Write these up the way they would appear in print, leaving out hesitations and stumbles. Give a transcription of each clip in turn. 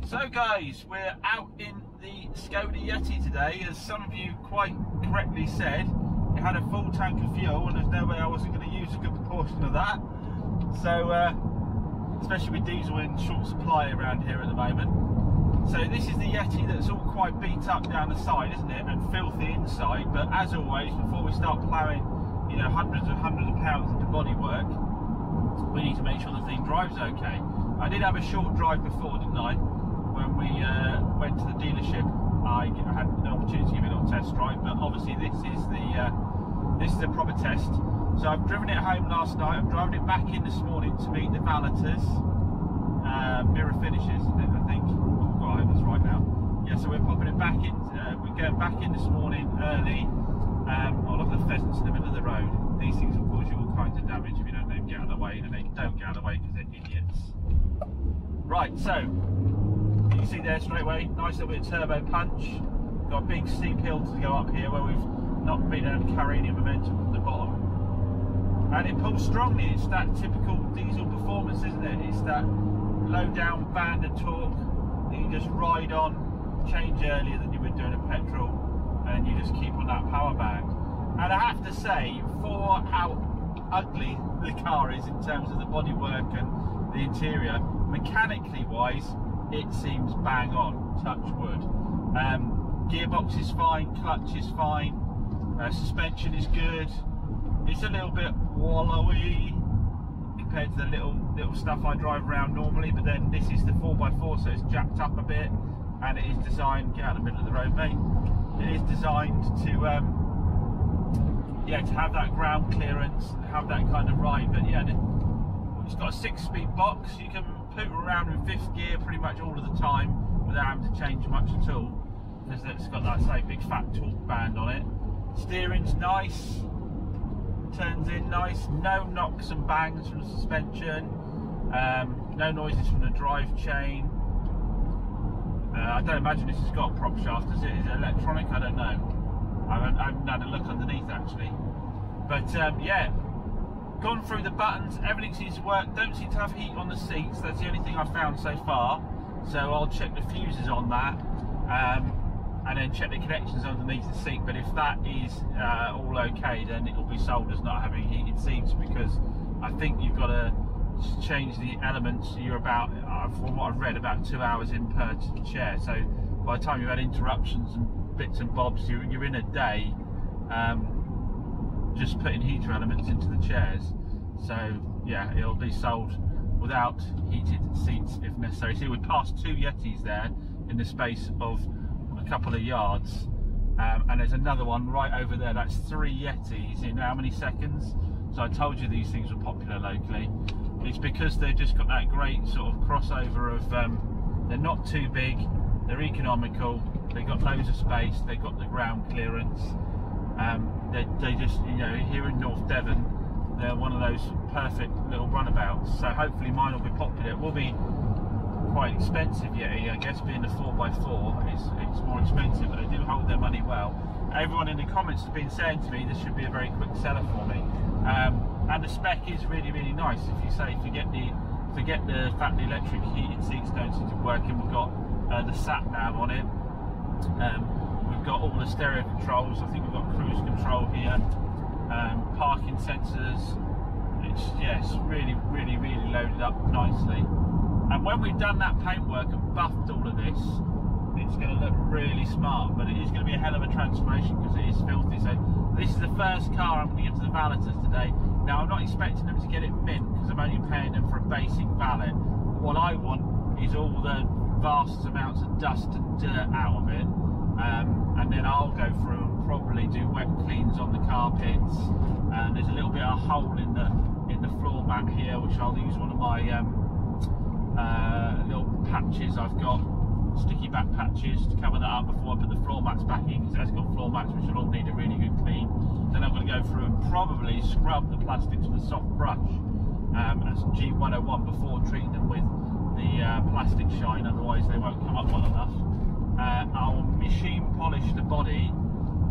So guys, we're out in the Audi Yeti today. As some of you quite correctly said, it had a full tank of fuel and there's no way I wasn't going to use a good proportion of that. So, especially with diesel in short supply around here at the moment. So this is the Yeti that's all quite beat up down the side, isn't it? And filthy inside. But as always, before we start ploughing, you know, hundreds of pounds into bodywork, we need to make sure the thing drives okay. I did have a short drive before, didn't I? When we went to the dealership, I had an opportunity to give it a little test drive, but obviously this is a proper test. So I've driven it home last night. I'm driving it back in this morning to meet the valeters. Mirror finishes, isn't it? I think. Oh, I hope that's right now. Yeah, so we're popping it back in. We're going back in this morning early. Oh, look at the pheasants in the middle of the road. These things will cause you all kinds of damage if you don't let them get out of the way, and they don't get out of the way because they're idiots. Right, so you can see there straight away, nice little bit of turbo punch. Got a big steep hill to go up here where we've not been able to carry any momentum from the bottom. And it pulls strongly. It's that typical diesel performance, isn't it? It's that low down band of torque that you just ride on, change earlier than you would doing a petrol, and you just keep on that power band. And I have to say, for how ugly the car is in terms of the bodywork and the interior, mechanically wise, it seems bang on, touch wood. Gearbox is fine, clutch is fine, suspension is good. It's a little bit wallowy compared to the little stuff I drive around normally, but then this is the 4x4, so it's jacked up a bit, and it is designed, get out of the middle of the road mate, it is designed to yeah, to have that ground clearance, have that kind of ride. But yeah, it's got a 6-speed box. You can poot around in 5th gear pretty much all of the time without having to change much at all, because it's got that say big fat torque band on it. Steering's nice, turns in nice, no knocks and bangs from the suspension, no noises from the drive chain. I don't imagine this has got a prop shaft, is it? Is it electronic? I don't know. I haven't had a look underneath actually. But yeah, gone through the buttons, everything seems to work. Don't seem to have heat on the seats. That's the only thing I've found so far. So I'll check the fuses on that, and then check the connections underneath the seat. But if that is all okay, then it'll be sold as not having heated seats, because I think you've got to change the elements. You're about, from what I've read, about 2 hours in per chair. So by the time you've had interruptions and bits and bobs, you're in a day just putting heater elements into the chairs. So yeah, it'll be sold without heated seats if necessary. See, we passed 2 Yetis there in the space of a couple of yards, and there's another one right over there. That's 3 Yetis in how many seconds? So I told you these things were popular locally. It's because they've just got that great sort of crossover of they're not too big, they're economical, they've got loads of space, they've got the ground clearance. They just, you know, here in North Devon, they're one of those perfect little runabouts. So hopefully mine will be popular. It will be quite expensive, yeah, I guess, being a 4x4, it's more expensive, but they do hold their money well. Everyone in the comments has been saying to me this should be a very quick seller for me. And the spec is really, really nice. If you say forget the fact the electric heated seats don't seem to be working, we've got the sat nav on it. We've got all the stereo controls. I think we've got cruise control here, parking sensors. It's really, really, really loaded up nicely. And when we've done that paintwork and buffed all of this, it's going to look really smart. But it is going to be a hell of a transformation because it is filthy. So this is the first car I'm going to give to the valeters today. Now I'm not expecting them to get it mint because I'm only paying them for a basic valet. What I want is all the vast amounts of dust and dirt out of it, and then I'll go through and probably do wet cleans on the carpets. And there's a little bit of a hole in the floor mat here, which I'll use one of my little patches I've got, sticky back patches, to cover that up before I put the floor mats back in, because it has got floor mats which will all need a really good clean. Then I'm going to go through and probably scrub the plastics with a soft brush and some G101 before treating them with the plastic shine, otherwise they won't come up well enough. I'll machine polish the body.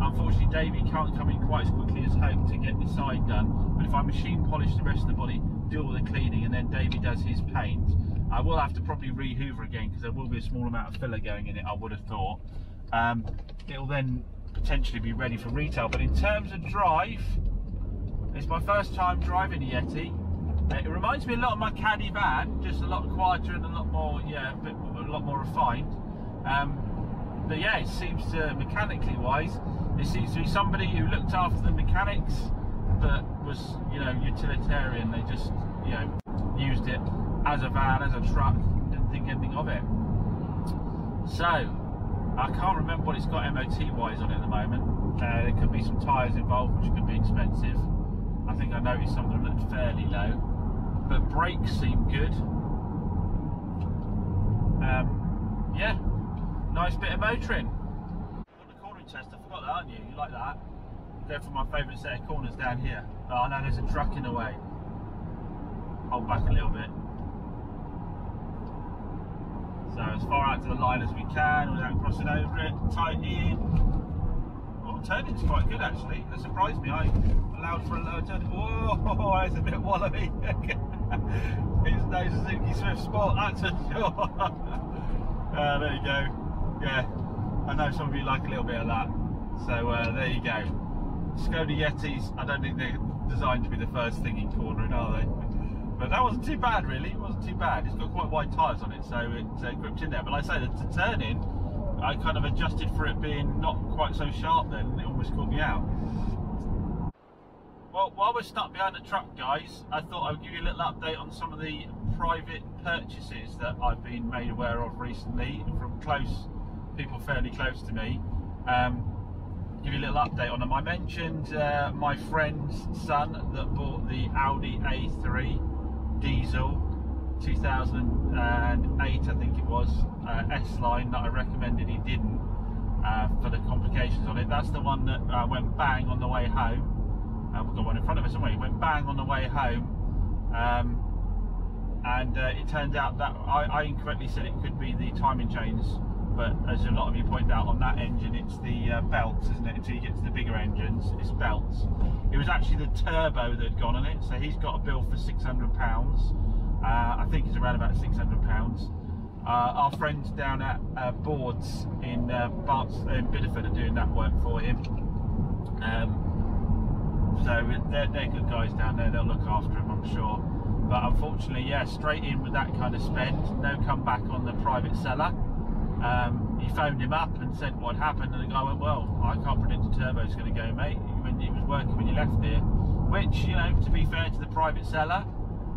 Unfortunately Davey can't come in quite as quickly as hoped to get the side done, but if I machine polish the rest of the body, do all the cleaning, and then Davey does his paint, I will have to probably re-hoover again because there will be a small amount of filler going in it, I would have thought. It'll then potentially be ready for retail. But in terms of drive, it's my first time driving a Yeti. It reminds me a lot of my Caddy van, just a lot quieter and a lot more, yeah, a lot more refined. But yeah, it seems to, mechanically wise, it seems to be somebody who looked after the mechanics, but was, you know, utilitarian. They just, you know, used it as a van, as a truck, didn't think anything of it. So, I can't remember what it's got MOT wise on it at the moment. There could be some tyres involved, which could be expensive. I think I noticed some of them looked fairly low, but brakes seem good. Yeah, nice bit of motoring. On the cornering test, I forgot that, aren't you? You like that? Go for my favourite set of corners down here. Oh no, there's a truck in the way. Hold back a little bit. So as far out to the line as we can without crossing over it, tight in. Oh, turning's quite good actually. That surprised me. I allowed for a lower turn. Oh, it's a bit wallowy. It's no Suzuki Swift Sport, that's for sure. There you go. Yeah, I know some of you like a little bit of that. So there you go. Skoda Yetis, I don't think they're designed to be the first thing in cornering, are they? But that wasn't too bad really, it wasn't too bad. It's got quite wide tyres on it, so it gripped in there. But like I say, the turn in, I kind of adjusted for it being not quite so sharp then, and it almost caught me out. Well, while we're stuck behind the truck, guys, I thought I would give you a little update on some of the private purchases that I've been made aware of recently from people fairly close to me. Give you a little update on them. I mentioned my friend's son that bought the Audi A3 diesel 2008, I think it was, S-Line, that I recommended he didn't for the complications on it. That's the one that went bang on the way home. We've got one in front of us, haven't we? It went bang on the way home, and it turned out that I incorrectly said it could be the timing chains, but as a lot of you pointed out, on that engine it's the belts, isn't it? Until you get to the bigger engines, it's belts. It was actually the turbo that had gone on it, so he's got a bill for £600. I think it's around about £600. Our friends down at Boards in Bideford are doing that work for him. So they're good guys down there, they'll look after him, I'm sure. But unfortunately, yeah, straight in with that kind of spend, no comeback on the private seller. He phoned him up and said what happened, and the guy went, well, I can't predict the turbo's going to go, mate. When it was working when you left here, which, you know, to be fair to the private seller,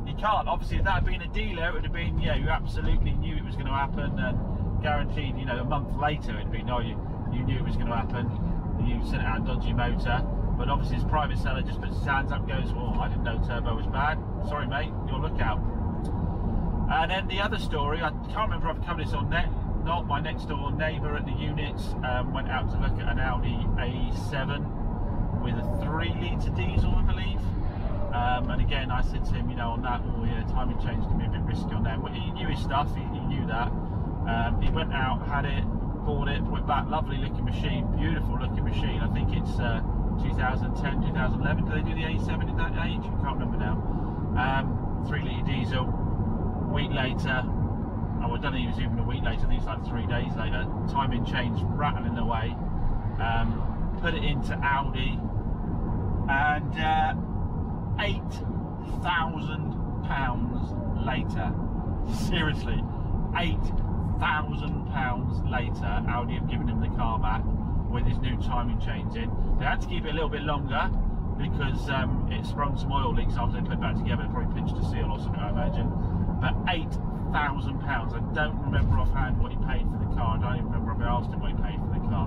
you can't. Obviously, if that had been a dealer, it would have been, yeah, you absolutely knew it was going to happen, and guaranteed, you know, a month later it'd be, no, you knew it was going to happen, you sent out a dodgy motor. But obviously his private seller just puts his hands up and goes, well, I didn't know turbo was bad, sorry mate, your lookout. And then the other story, I can't remember if I've covered this on net, not my next door neighbour at the units went out to look at an Audi A7 with a 3-litre diesel, I believe. And again, I said to him, you know, on that, oh yeah, timing change can be a bit risky on that. Well, he knew his stuff, he knew that. He went out, had it, bought it, went back, lovely looking machine, beautiful looking machine. I think it's 2010, 2011, do they do the A7 at that age? I can't remember now. 3-litre diesel, a week later, I don't think it was even a week later, I think it's like 3 days later, timing change rattling away, put it into Audi, and £8,000 later, seriously, £8,000 later, Audi have given him the car back with his new timing chains in. They had to keep it a little bit longer because it sprung some oil leaks after they put it back together. It probably pinched a seal or something, I imagine. But £8,000. I don't remember offhand what he paid for the car. I don't even remember if I asked him what he paid for the car.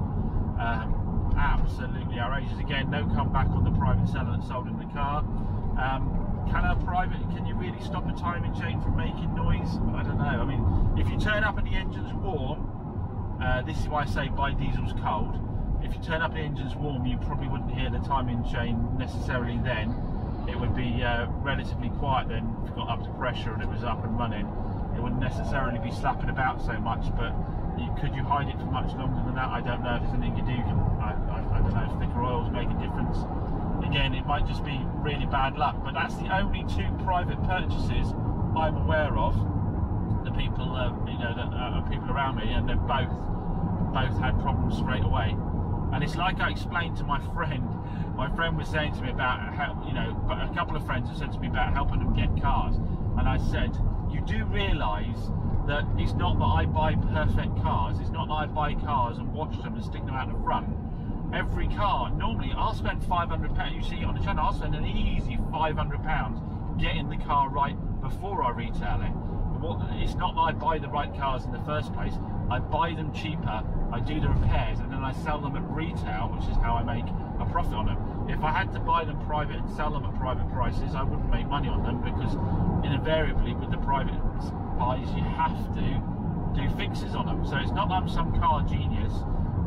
Absolutely outrageous. Again, no comeback on the private seller that sold him the car. Can you really stop a timing chain from making noise? I don't know. I mean, if you turn up and the engine's warm, this is why I say buy diesels cold. If you turn up and the engine's warm, you probably wouldn't hear the timing chain necessarily then. It would be relatively quiet then if you got up to pressure and it was up and running. It wouldn't necessarily be slapping about so much, but could you hide it for much longer than that? I don't know. If there's anything you do, I don't know if thicker oils make a difference. Again, it might just be really bad luck, but that's the only 2 private purchases I'm aware of you know, that people around me, and they've both had problems straight away. And it's like I explained to my friend. My friend was saying to me about how, you know, a couple of friends have said to me about helping them get cars, and I said, you do realise that it's not that I buy perfect cars. It's not that I buy cars and wash them and stick them out the front. Every car, normally I'll spend £500. You see it on the channel, I'll spend an easy £500 getting the car right before I retail it. It's not that I buy the right cars in the first place. I buy them cheaper, I do the repairs, and then I sell them at retail, which is how I make a profit on them. If I had to buy them private and sell them at private prices, I wouldn't make money on them, because invariably with the private buys you have to do fixes on them. So it's not that I'm some car genius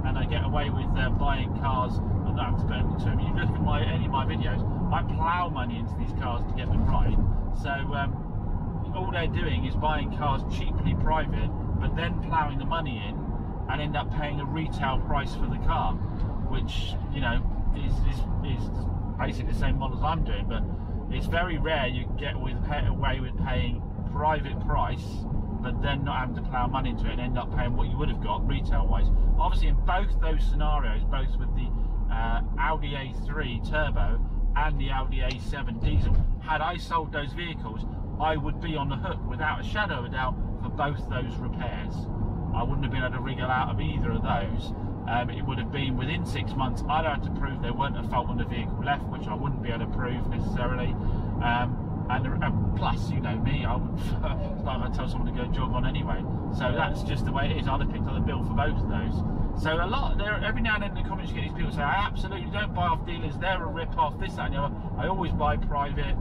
and I get away with buying cars and not have to burn into them. You look at any of my videos, I plough money into these cars to get them right. So all they're doing is buying cars cheaply private, but then ploughing the money in and end up paying a retail price for the car, which, you know, is basically the same model as I'm doing. But it's very rare you get away with paying private price but then not having to plough money into it and end up paying what you would have got retail wise. Obviously in both those scenarios, both with the Audi A3 turbo and the Audi A7 diesel, had I sold those vehicles, I would be on the hook without a shadow of a doubt for both those repairs. I wouldn't have been able to wriggle out of either of those. It would have been within 6 months. I'd have to prove there weren't a fault when the vehicle left, which I wouldn't be able to prove necessarily. And plus, you know me, I would I'd tell someone to go jog on anyway. So that's just the way it is. I'd have picked up the bill for both of those. So every now and then in the comments you get these people say, I absolutely don't buy off dealers, they're a rip-off, this, that and the other. I always buy private.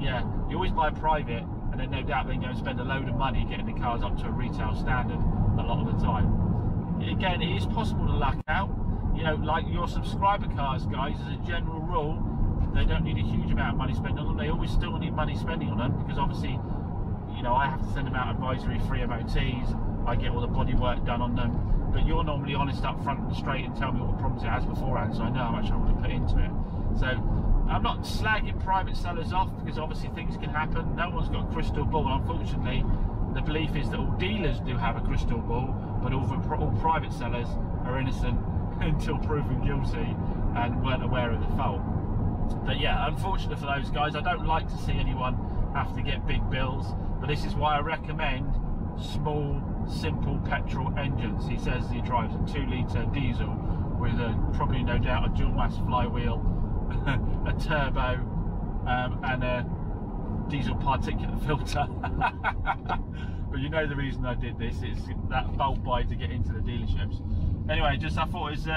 Yeah, you always buy private, and then no doubt then go and spend a load of money getting the cars up to a retail standard a lot of the time. Again, it is possible to luck out. You know, like your subscriber cars, guys, as a general rule, they don't need a huge amount of money spent on them. They always still need money spending on them, because obviously, you know, I have to send them out advisory free MOTs, I get all the body work done on them, but you're normally honest up front and straight and tell me what problems it has beforehand, so I know how much I want to put into it. So I'm not slagging private sellers off, because obviously things can happen. No one's got a crystal ball. Unfortunately, the belief is that all dealers do have a crystal ball, but all private sellers are innocent until proven guilty and weren't aware of the fault. But yeah, unfortunate for those guys. I don't like to see anyone have to get big bills, but this is why I recommend small, simple petrol engines. He says he drives a 2-litre diesel with probably no doubt a dual mass flywheel, a turbo, and a diesel particulate filter. But you know the reason I did this is that bulk buy to get into the dealerships. Anyway, I thought it was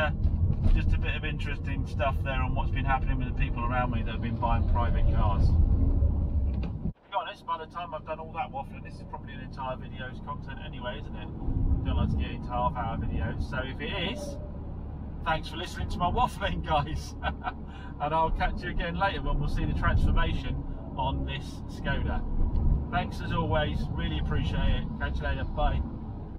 just a bit of interesting stuff there on what's been happening with the people around me that have been buying private cars. To be honest, by the time I've done all that waffling, this is probably an entire video's content anyway, isn't it? Don't like to get into half-hour videos, so if it is, thanks for listening to my waffling, guys. And I'll catch you again later when we'll see the transformation on this Skoda. Thanks as always, really appreciate it. Catch you later, bye.